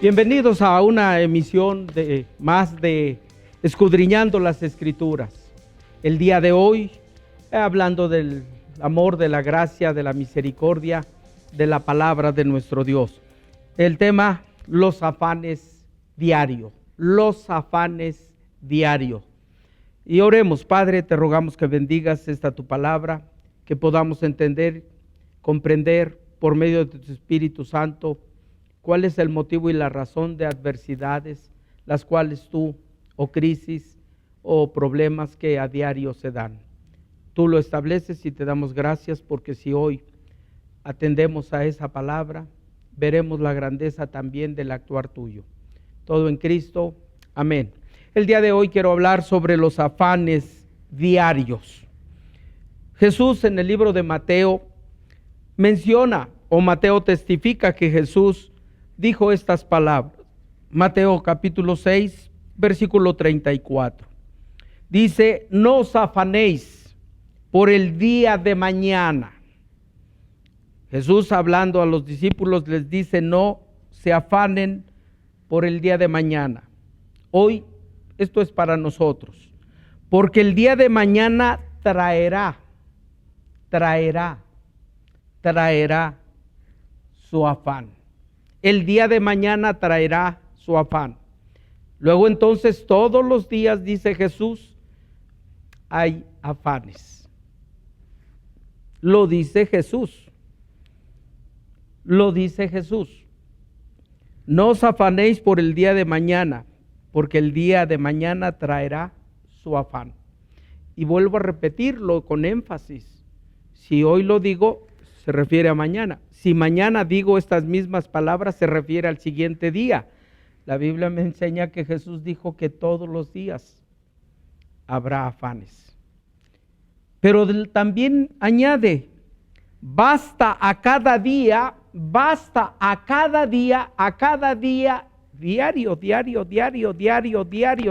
Bienvenidos a una emisión más de Escudriñando las Escrituras. El día de hoy, hablando del amor, de la gracia, de la misericordia, de la palabra de nuestro Dios. El tema, los afanes diarios. Los afanes diarios. Y oremos, Padre, te rogamos que bendigas esta tu palabra, que podamos entender, comprender por medio de tu Espíritu Santo cuál es el motivo y la razón de adversidades, las cuales tú, o crisis, o problemas que a diario se dan. Tú lo estableces y te damos gracias porque si hoy atendemos a esa palabra, veremos la grandeza también del actuar tuyo. Todo en Cristo. Amén. El día de hoy quiero hablar sobre los afanes diarios. Jesús en el libro de Mateo menciona, o Mateo testifica que Jesús dijo estas palabras. Mateo capítulo 6, versículo 34. Dice, no os afanéis por el día de mañana. Jesús hablando a los discípulos les dice, no se afanen por el día de mañana. Hoy esto es para nosotros, porque el día de mañana traerá su afán. El día de mañana traerá su afán. Luego entonces todos los días, dice Jesús, hay afanes. Lo dice Jesús. Lo dice Jesús. No os afanéis por el día de mañana, porque el día de mañana traerá su afán. Y vuelvo a repetirlo con énfasis. Si hoy lo digo, se refiere a mañana. Si mañana digo estas mismas palabras, se refiere al siguiente día. La Biblia me enseña que Jesús dijo que todos los días habrá afanes. Pero también añade, basta a cada día, diario,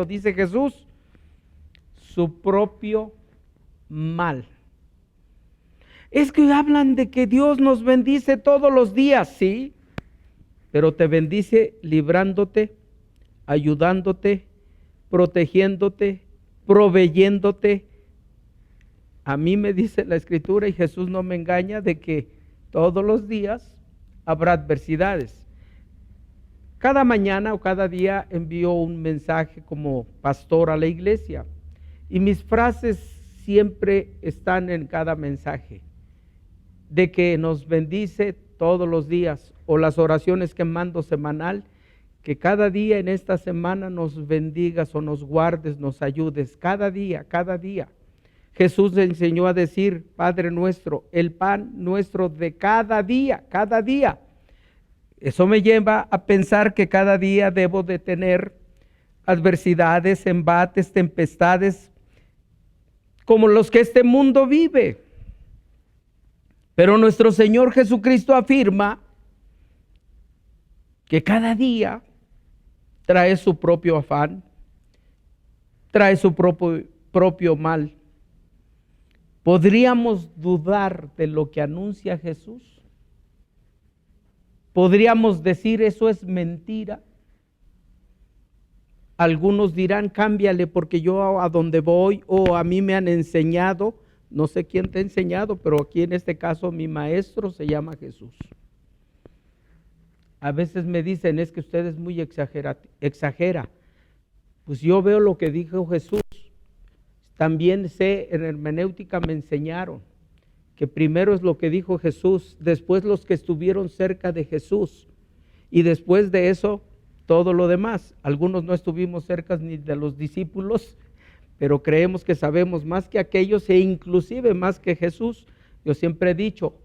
dice Jesús, su propio mal. Es que hablan de que Dios nos bendice todos los días, sí, pero te bendice librándote, ayudándote, protegiéndote, proveyéndote. A mí me dice la Escritura, y Jesús no me engaña, de que todos los días habrá adversidades. Cada mañana o cada día envío un mensaje como pastor a la iglesia, y mis frases siempre están en cada mensaje, de que nos bendice todos los días, o las oraciones que mando semanal, que cada día en esta semana nos bendigas o nos guardes, nos ayudes, cada día. Jesús enseñó a decir, Padre nuestro, el pan nuestro de cada día. Eso me lleva a pensar que cada día debo de tener adversidades, embates, tempestades, como los que este mundo vive. Pero nuestro Señor Jesucristo afirma que cada día trae su propio afán, trae su propio mal. ¿Podríamos dudar de lo que anuncia Jesús? ¿Podríamos decir eso es mentira? Algunos dirán, cámbiale porque yo a donde voy o a mí me han enseñado. No sé quién te ha enseñado, pero aquí en este caso mi maestro se llama Jesús. A veces me dicen, es que usted es muy exagera. Pues yo veo lo que dijo Jesús. También sé, en hermenéutica me enseñaron que primero es lo que dijo Jesús, después los que estuvieron cerca de Jesús, y después de eso todo lo demás. Algunos no estuvimos cerca ni de los discípulos, pero creemos que sabemos más que aquellos e inclusive más que Jesús. Yo siempre he dicho,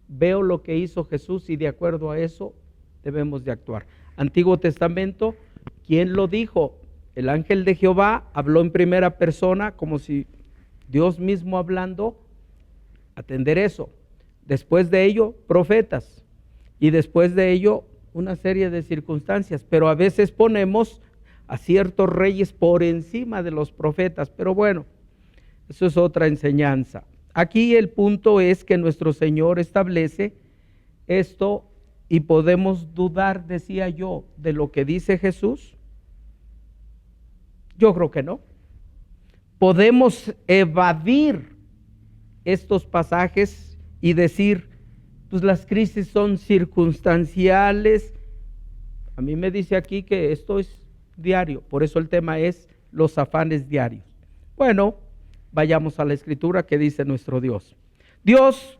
veo lo que hizo Jesús y de acuerdo a eso debemos de actuar. Antiguo Testamento, ¿quién lo dijo? El ángel de Jehová habló en primera persona como si Dios mismo hablando, atender eso. Después de ello, profetas. Y después de ello, una serie de circunstancias. Pero a veces ponemos a ciertos reyes por encima de los profetas. Pero bueno, eso es otra enseñanza. Aquí el punto es que nuestro Señor establece esto y podemos dudar, decía yo, de lo que dice Jesús? Yo creo que no. Podemos evadir estos pasajes y decir, pues las crisis son circunstanciales. A mí me dice aquí que esto es diario, por eso el tema es los afanes diarios. Bueno, vayamos a la escritura que dice nuestro Dios. Dios,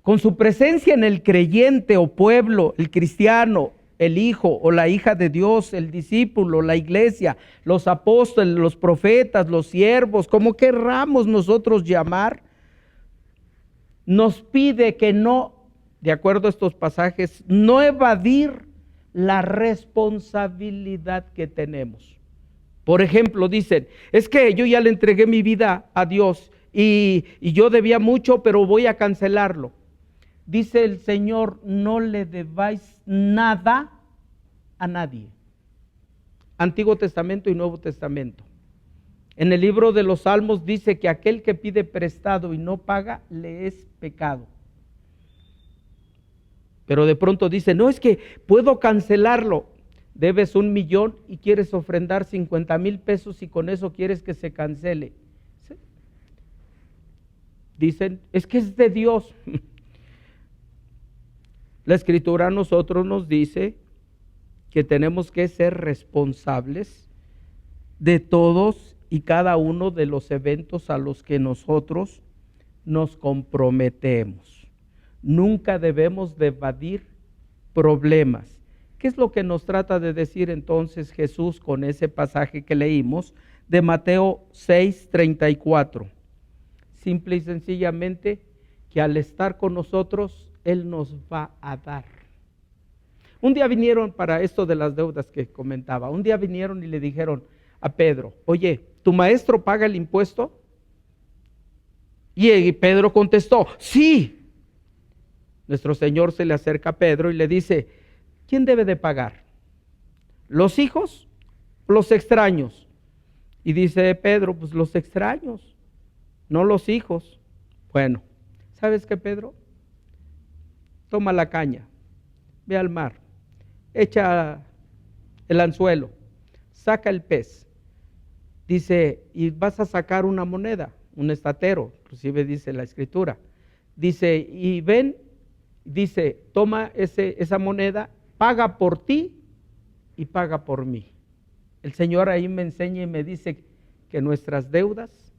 con su presencia en el creyente o pueblo, el cristiano, el hijo o la hija de Dios, el discípulo, la iglesia, los apóstoles, los profetas, los siervos, como querramos nosotros llamar, nos pide que no, de acuerdo a estos pasajes, no evadir la responsabilidad que tenemos. Por ejemplo, dicen, es que yo ya le entregué mi vida a Dios y yo debía mucho, pero voy a cancelarlo. Dice el Señor, no le debáis nada a nadie. Antiguo Testamento y Nuevo Testamento. En el libro de los Salmos dice que aquel que pide prestado y no paga, le es pecado. Pero de pronto dice, no, es que puedo cancelarlo. Debes 1 millón y quieres ofrendar 50,000 pesos y con eso quieres que se cancele. ¿Sí? Dicen, es que es de Dios. La Escritura a nosotros nos dice que tenemos que ser responsables de todos y cada uno de los eventos a los que nosotros nos comprometemos. Nunca debemos de evadir problemas. ¿Qué es lo que nos trata de decir entonces Jesús con ese pasaje que leímos de Mateo 6:34? Simple y sencillamente que al estar con nosotros, Él nos va a dar. Un día vinieron para esto de las deudas que comentaba, un día vinieron y le dijeron a Pedro, oye, ¿tu maestro paga el impuesto? Y Pedro contestó, sí. Nuestro Señor se le acerca a Pedro y le dice, ¿quién debe de pagar? ¿Los hijos o los extraños? Y dice Pedro, pues los extraños, no los hijos. Bueno, ¿sabes qué, Pedro? Toma la caña, ve al mar, echa el anzuelo, saca el pez. Dice, y vas a sacar una moneda, un estatero, inclusive dice la Escritura. Dice, y ven, dice, toma esa moneda, paga por ti y paga por mí. El Señor ahí me enseña y me dice que nuestras deudas,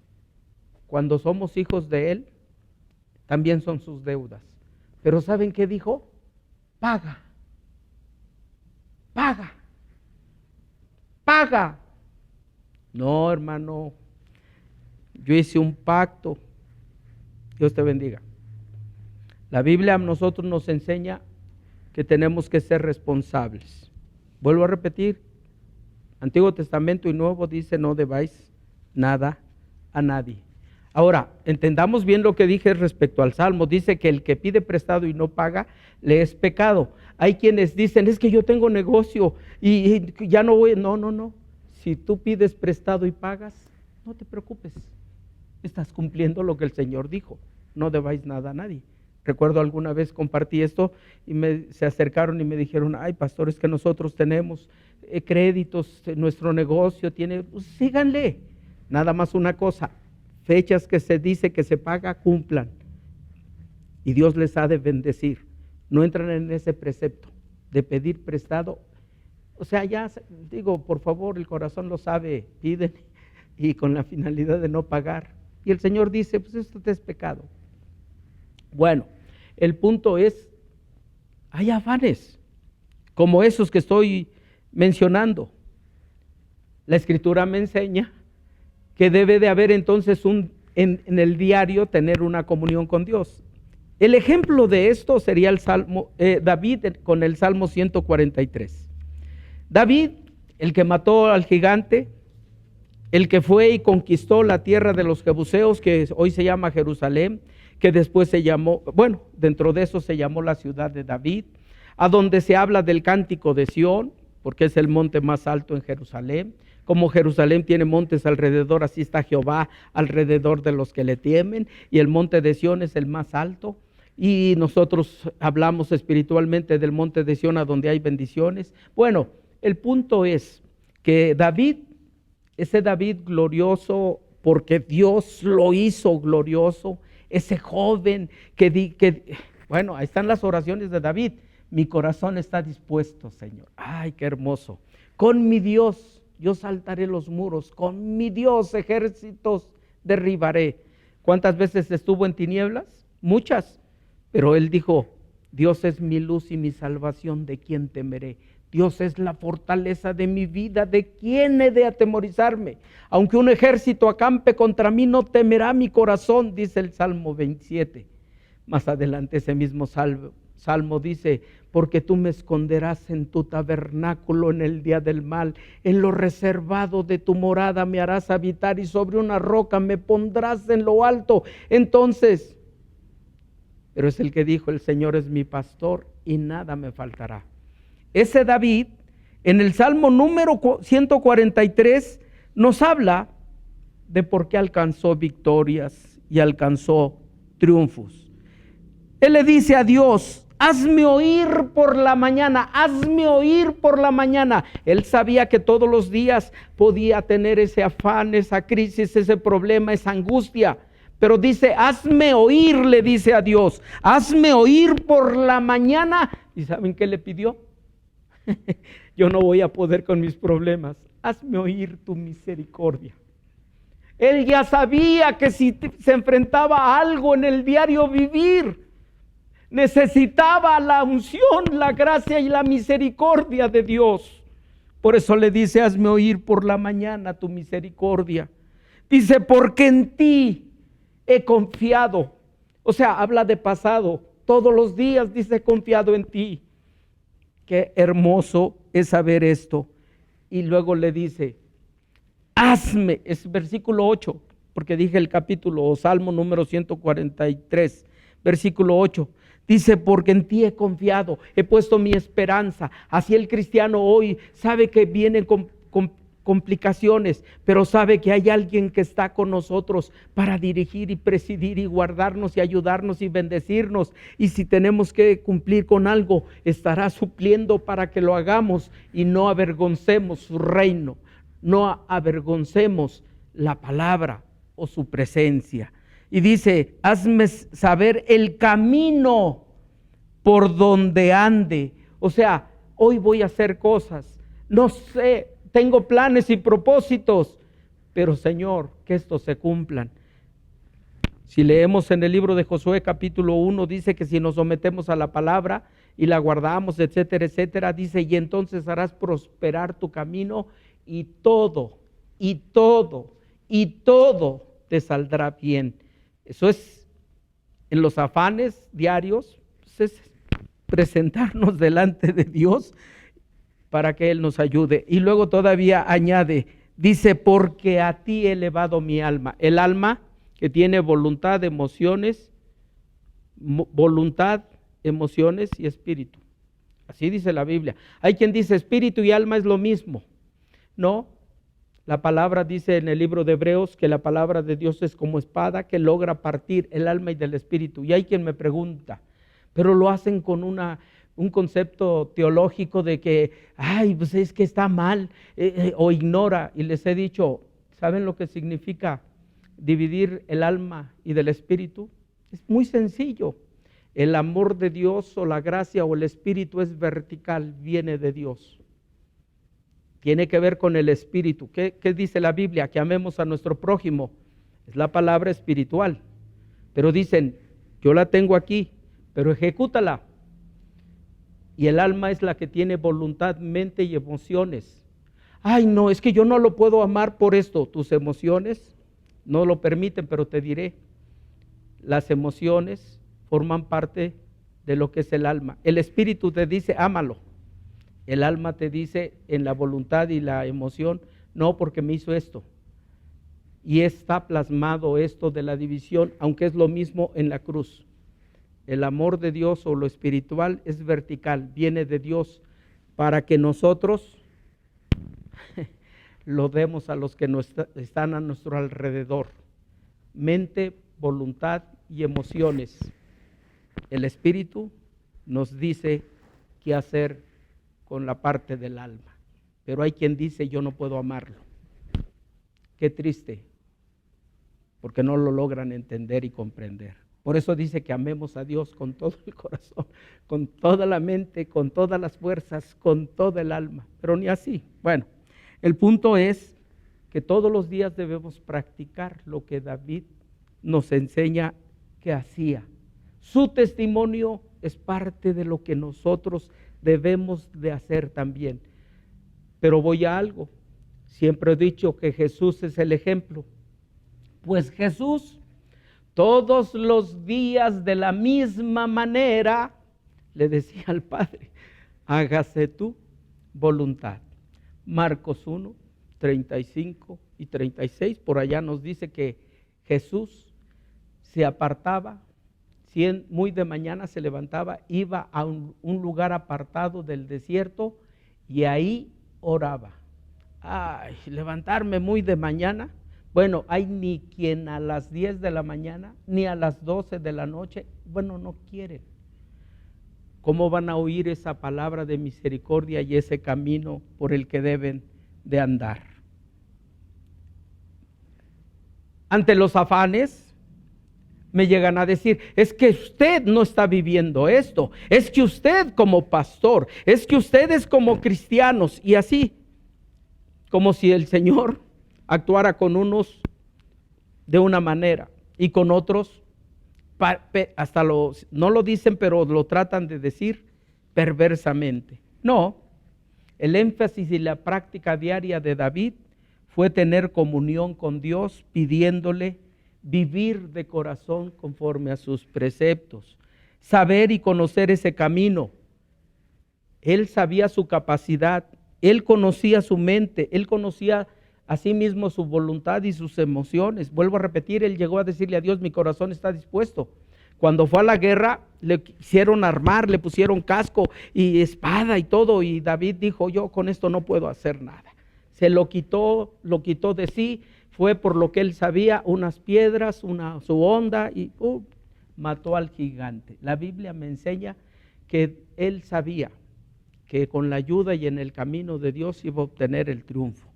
cuando somos hijos de Él, también son sus deudas. Pero ¿saben qué dijo? Paga, paga, paga. No, hermano, yo hice un pacto. Dios te bendiga. La Biblia a nosotros nos enseña que tenemos que ser responsables. Vuelvo a repetir, Antiguo Testamento y Nuevo dice no debáis nada a nadie. Ahora, entendamos bien lo que dije respecto al Salmo. Dice que el que pide prestado y no paga, le es pecado. Hay quienes dicen, es que yo tengo negocio y ya no voy. No. Si tú pides prestado y pagas, no te preocupes. Estás cumpliendo lo que el Señor dijo. No debáis nada a nadie. Recuerdo alguna vez compartí esto y se acercaron y me dijeron, ay, pastor, es que nosotros tenemos créditos, nuestro negocio tiene, pues, síganle. Nada más una cosa, fechas que se dice que se paga, cumplan. Y Dios les ha de bendecir. No entran en ese precepto de pedir prestado. O sea, ya digo, por favor, el corazón lo sabe, piden y con la finalidad de no pagar. Y el Señor dice, pues esto es pecado. Bueno, el punto es, hay afanes como esos que estoy mencionando. La Escritura me enseña que debe de haber entonces en el diario tener una comunión con Dios. El ejemplo de esto sería el Salmo, David con el Salmo 143. David, el que mató al gigante, el que fue y conquistó la tierra de los jebuseos, que hoy se llama Jerusalén, que después se llamó, bueno, dentro de eso se llamó la ciudad de David, a donde se habla del cántico de Sión, porque es el monte más alto en Jerusalén. Como Jerusalén tiene montes alrededor, así está Jehová alrededor de los que le temen, y el monte de Sión es el más alto. y nosotros hablamos espiritualmente del monte de Sión, a donde hay bendiciones. Bueno, el punto es que David, ese David glorioso, porque Dios lo hizo glorioso, ese joven bueno, ahí están las oraciones de David. Mi corazón está dispuesto, Señor. Ay, qué hermoso. Con mi Dios yo saltaré los muros, con mi Dios ejércitos derribaré. ¿Cuántas veces estuvo en tinieblas? Muchas. Pero él dijo, Dios es mi luz y mi salvación, ¿de quién temeré? Dios es la fortaleza de mi vida, ¿de quién he de atemorizarme? Aunque un ejército acampe contra mí, no temerá mi corazón, dice el Salmo 27. Más adelante ese mismo Salmo dice, porque tú me esconderás en tu tabernáculo en el día del mal, en lo reservado de tu morada me harás habitar, y sobre una roca me pondrás en lo alto. Entonces, pero es el que dijo, el Señor es mi pastor y nada me faltará. Ese David, en el Salmo número 143, nos habla de por qué alcanzó victorias y alcanzó triunfos. Él le dice a Dios, hazme oír por la mañana, hazme oír por la mañana. Él sabía que todos los días podía tener ese afán, esa crisis, ese problema, esa angustia. Pero dice, hazme oír, le dice a Dios, hazme oír por la mañana. ¿Y saben qué le pidió? Yo no voy a poder con mis problemas, hazme oír tu misericordia. Él ya sabía que si se enfrentaba a algo en el diario vivir, necesitaba la unción, la gracia y la misericordia de Dios. Por eso le dice, hazme oír por la mañana tu misericordia. Dice, porque en ti he confiado. O sea, habla de pasado. Todos los días dice, he confiado en ti. Qué hermoso es saber esto. Y luego le dice, hazme, es versículo 8, porque dije el capítulo o Salmo número 143, versículo 8. Dice, porque en ti he confiado, he puesto mi esperanza. Así el cristiano hoy sabe que vienen complicaciones, pero sabe que hay alguien que está con nosotros para dirigir y presidir y guardarnos y ayudarnos y bendecirnos. Y si tenemos que cumplir con algo, estará supliendo para que lo hagamos y no avergoncemos su reino, no avergoncemos la palabra o su presencia. Y dice, hazme saber el camino por donde ande. O sea, hoy voy a hacer cosas, no sé, tengo planes y propósitos, pero Señor, que estos se cumplan. Si leemos en el libro de Josué capítulo 1, dice que si nos sometemos a la palabra y la guardamos, etcétera, etcétera, dice, y entonces harás prosperar tu camino y todo te saldrá bien. Eso es, en los afanes diarios, pues es presentarnos delante de Dios para que Él nos ayude. Y luego todavía añade, dice, porque a ti he elevado mi alma. El alma que tiene voluntad, emociones y espíritu. Así dice la Biblia. Hay quien dice espíritu y alma es lo mismo. No, la palabra dice en el libro de Hebreos que la palabra de Dios es como espada que logra partir el alma y del espíritu. Y hay quien me pregunta, pero lo hacen con un concepto teológico de que, ay, pues es que está mal, o ignora. Y les he dicho, ¿saben lo que significa dividir el alma y del espíritu? Es muy sencillo. El amor de Dios o la gracia o el espíritu es vertical, viene de Dios. Tiene que ver con el espíritu. ¿Qué dice la Biblia? Que amemos a nuestro prójimo. Es la palabra espiritual. Pero dicen, yo la tengo aquí, pero ejecútala. Y el alma es la que tiene voluntad, mente y emociones. Ay, no, es que yo no lo puedo amar por esto. Tus emociones no lo permiten, pero te diré, las emociones forman parte de lo que es el alma. El espíritu te dice, ámalo. El alma te dice en la voluntad y la emoción, no, porque me hizo esto. Y está plasmado esto de la división, aunque es lo mismo en la cruz. El amor de Dios o lo espiritual es vertical, viene de Dios para que nosotros lo demos a los que están a nuestro alrededor. Mente, voluntad y emociones. El Espíritu nos dice qué hacer con la parte del alma. Pero hay quien dice, yo no puedo amarlo. Qué triste, porque no lo logran entender y comprender. Por eso dice que amemos a Dios con todo el corazón, con toda la mente, con todas las fuerzas, con todo el alma. Pero ni así. Bueno, el punto es que todos los días debemos practicar lo que David nos enseña que hacía. Su testimonio es parte de lo que nosotros debemos de hacer también. Pero voy a algo. Siempre he dicho que Jesús es el ejemplo. Pues Jesús, todos los días de la misma manera, le decía al Padre, hágase tu voluntad. Marcos 1, 35 y 36, por allá nos dice que Jesús se apartaba, muy de mañana se levantaba, iba a un lugar apartado del desierto y ahí oraba. Ay, levantarme muy de mañana. Bueno, hay ni quien a las 10 de la mañana, ni a las 12 de la noche, bueno, no quieren. ¿Cómo van a oír esa palabra de misericordia y ese camino por el que deben de andar? Ante los afanes, me llegan a decir, es que usted no está viviendo esto, es que usted como pastor, es que ustedes como cristianos, y así, como si el Señor actuara con unos de una manera y con otros, hasta no lo dicen, pero lo tratan de decir perversamente. No, el énfasis y la práctica diaria de David fue tener comunión con Dios, pidiéndole vivir de corazón conforme a sus preceptos, saber y conocer ese camino. Él sabía su capacidad, él conocía su mente, él conocía a sí mismo su voluntad y sus emociones. Vuelvo a repetir, él llegó a decirle a Dios, mi corazón está dispuesto. Cuando fue a la guerra, le quisieron armar, le pusieron casco y espada y todo, y David dijo, yo con esto no puedo hacer nada. Se lo quitó de sí, fue por lo que él sabía, unas piedras, su honda, y mató al gigante. La Biblia me enseña que él sabía que con la ayuda y en el camino de Dios iba a obtener el triunfo.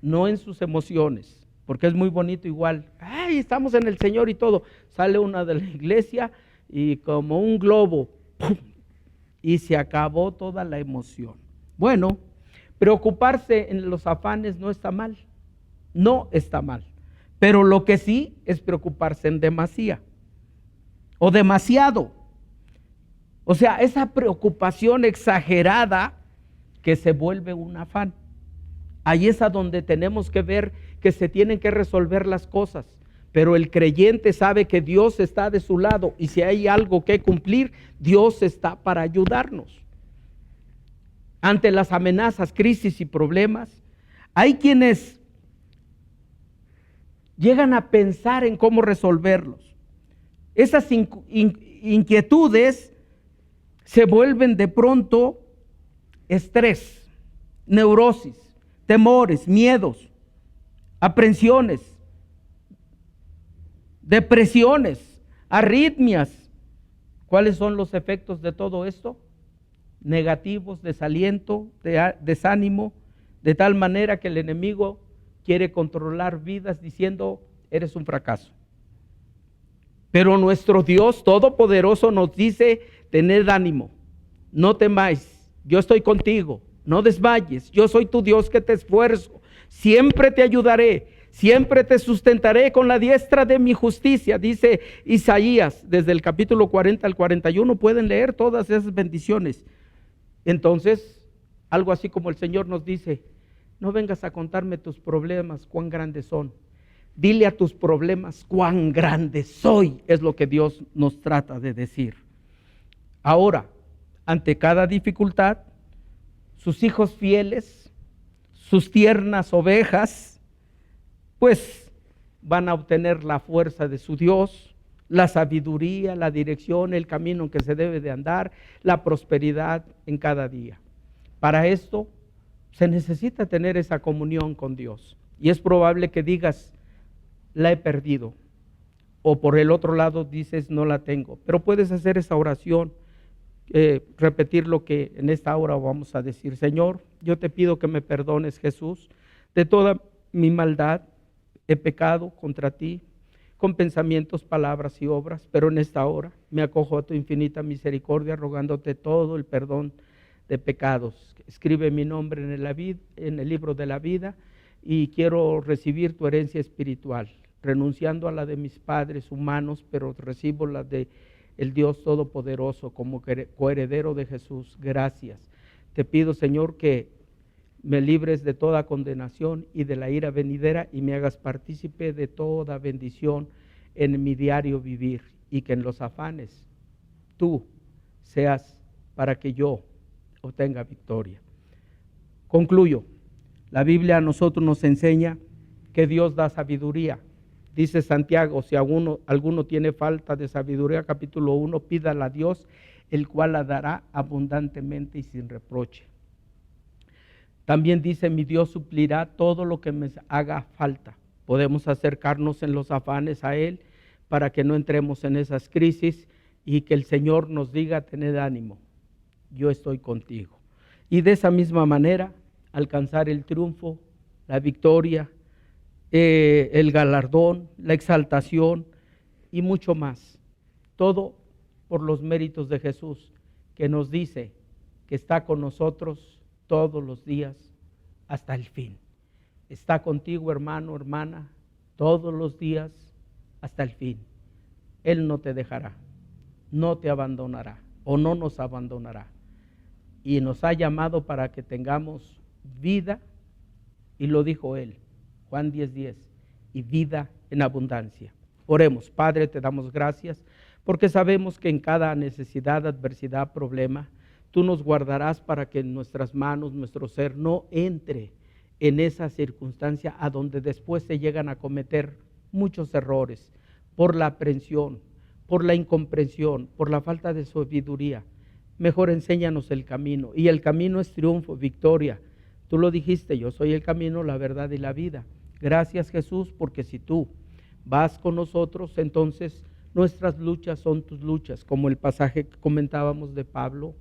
No en sus emociones, porque es muy bonito igual, ay, estamos en el Señor y todo, sale una de la iglesia y como un globo, ¡pum!, y se acabó toda la emoción. Bueno, preocuparse en los afanes no está mal, no está mal, pero lo que sí es preocuparse en demasía o demasiado. O sea, esa preocupación exagerada que se vuelve un afán. Ahí es a donde tenemos que ver que se tienen que resolver las cosas. Pero el creyente sabe que Dios está de su lado y si hay algo que cumplir, Dios está para ayudarnos. Ante las amenazas, crisis y problemas, hay quienes llegan a pensar en cómo resolverlos. Esas inquietudes se vuelven de pronto estrés, neurosis, temores, miedos, aprensiones, depresiones, arritmias. ¿Cuáles son los efectos de todo esto? Negativos, desaliento, desánimo, de tal manera que el enemigo quiere controlar vidas diciendo, eres un fracaso. Pero nuestro Dios Todopoderoso nos dice, tened ánimo, no temáis, yo estoy contigo. No desmayes, yo soy tu Dios que te esfuerzo, siempre te ayudaré, siempre te sustentaré con la diestra de mi justicia, dice Isaías, desde el capítulo 40 al 41, pueden leer todas esas bendiciones. Entonces, algo así como el Señor nos dice, no vengas a contarme tus problemas, cuán grandes son, dile a tus problemas cuán grande soy, es lo que Dios nos trata de decir. Ahora, ante cada dificultad, sus hijos fieles, sus tiernas ovejas, pues van a obtener la fuerza de su Dios, la sabiduría, la dirección, el camino en que se debe de andar, la prosperidad en cada día. Para esto se necesita tener esa comunión con Dios. Y es probable que digas, la he perdido, o por el otro lado dices no la tengo. Pero puedes hacer esa oración, repetir lo que en esta hora vamos a decir. Señor, yo te pido que me perdones, Jesús, de toda mi maldad. He pecado contra ti con pensamientos, palabras y obras, pero en esta hora me acojo a tu infinita misericordia, rogándote todo el perdón de pecados. Escribe mi nombre en el libro de la vida, y quiero recibir tu herencia espiritual, renunciando a la de mis padres humanos, pero recibo la de el Dios Todopoderoso como coheredero de Jesús. Gracias. Te pido, Señor, que me libres de toda condenación y de la ira venidera, y me hagas partícipe de toda bendición en mi diario vivir, y que en los afanes tú seas para que yo obtenga victoria. Concluyo. La Biblia a nosotros nos enseña que Dios da sabiduría. Dice Santiago, si alguno tiene falta de sabiduría, capítulo 1, pídala a Dios, el cual la dará abundantemente y sin reproche. También dice, mi Dios suplirá todo lo que me haga falta. Podemos acercarnos en los afanes a Él para que no entremos en esas crisis, y que el Señor nos diga, tened ánimo, yo estoy contigo. Y de esa misma manera alcanzar el triunfo, la victoria, el galardón, la exaltación y mucho más. Todo por los méritos de Jesús, que nos dice que está con nosotros todos los días hasta el fin. Está contigo, hermano, hermana, todos los días hasta el fin. Él no te dejará, no te abandonará o no nos abandonará. Y nos ha llamado para que tengamos vida, y lo dijo Él, Juan 10:10, y vida en abundancia. Oremos. Padre, te damos gracias porque sabemos que en cada necesidad, adversidad, problema, tú nos guardarás para que en nuestras manos, nuestro ser, no entre en esa circunstancia a donde después se llegan a cometer muchos errores por la aprensión, por la incomprensión, por la falta de sabiduría. Mejor enséñanos el camino, y el camino es triunfo, victoria. Tú lo dijiste, yo soy el camino, la verdad y la vida. Gracias, Jesús, porque si tú vas con nosotros, entonces nuestras luchas son tus luchas, como el pasaje que comentábamos de Pedro,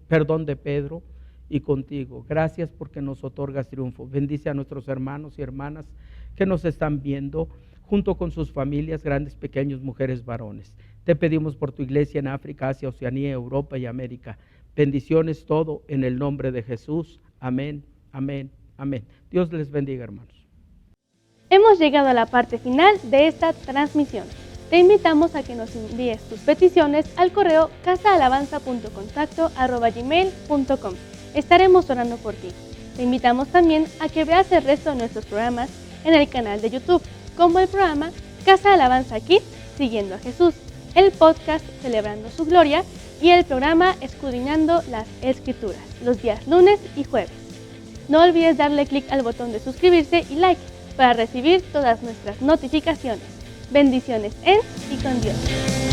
y contigo. Gracias porque nos otorgas triunfo. Bendice a nuestros hermanos y hermanas que nos están viendo, junto con sus familias, grandes, pequeños, mujeres, varones. Te pedimos por tu iglesia en África, Asia, Oceanía, Europa y América. Bendiciones todo en el nombre de Jesús. Amén, amén, amén. Dios les bendiga, hermanos. Hemos llegado a la parte final de esta transmisión. Te invitamos a que nos envíes tus peticiones al correo casaalabanza.contacto@gmail.com. Estaremos orando por ti. Te invitamos también a que veas el resto de nuestros programas en el canal de YouTube, como el programa Casa Alabanza Kids, Siguiendo a Jesús, el podcast Celebrando su Gloria y el programa Escudriñando las Escrituras, los días lunes y jueves. No olvides darle clic al botón de suscribirse y like para recibir todas nuestras notificaciones. Bendiciones en y con Dios.